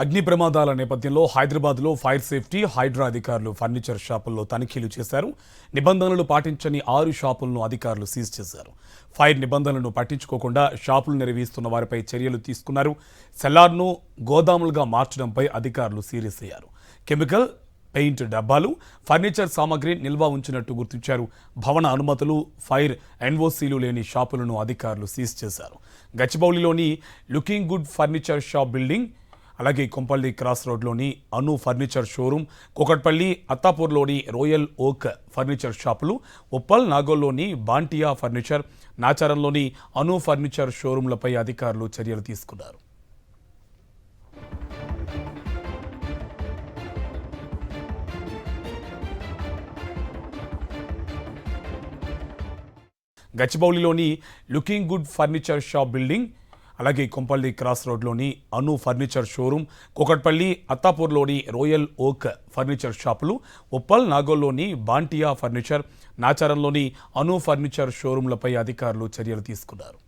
అగ్ని ప్రమాదాల నేపథ్యంలో హైదరాబాద్లో ఫైర్ సేఫ్టీ హైడ్రా అధికారులు ఫర్నిచర్ షాపుల్లో తనిఖీలు చేశారు. నిబంధనలు పాటించని 6 షాపులను అధికారులు సీజ్ చేశారు. ఫైర్ నిబంధనలను పట్టించుకోకుండా షాపులు నిర్వహిస్తున్న వారిపై చర్యలు తీసుకున్నారు. సెల్లార్ను గోదాములుగా మార్చడంపై అధికారులు సీరియస్ అయ్యారు. కెమికల్, పెయింట్ డబ్బాలు, ఫర్నిచర్ సామాగ్రి నిల్వ ఉంచినట్టు గుర్తించారు. భవన అనుమతులు, ఫైర్ ఎన్ఓసీలు లేని షాపులను అధికారులు సీజ్ చేశారు. గచ్చిబౌలిలోని looking good furniture shop building, అలాగే కొంపల్లి క్రాస్ రోడ్లోని అను ఫర్నిచర్ షోరూమ్, కూకట్పల్లి అత్తాపూర్లోని రోయల్ ఓక్ ఫర్నిచర్ షాపులు, ఉప్పల్ నాగోల్లోని బాంటియా ఫర్నిచర్, నాచారంలోని అను ఫర్నిచర్ షోరూంలపై అధికారులు చర్యలు తీసుకున్నారు. గచ్చిబౌలిలోని looking good furniture shop building, అలాగే కొంపల్లి క్రాస్ రోడ్లోని అను ఫర్నిచర్ షోరూమ్, కూకట్పల్లి అత్తాపూర్లోని రోయల్ ఓక్ ఫర్నిచర్ షాపులు, ఉప్పల్ నాగోల్లోని బాంటియా ఫర్నిచర్, నాచారంలోని అను ఫర్నిచర్ షోరూంలపై అధికారులు చర్యలు తీసుకున్నారు.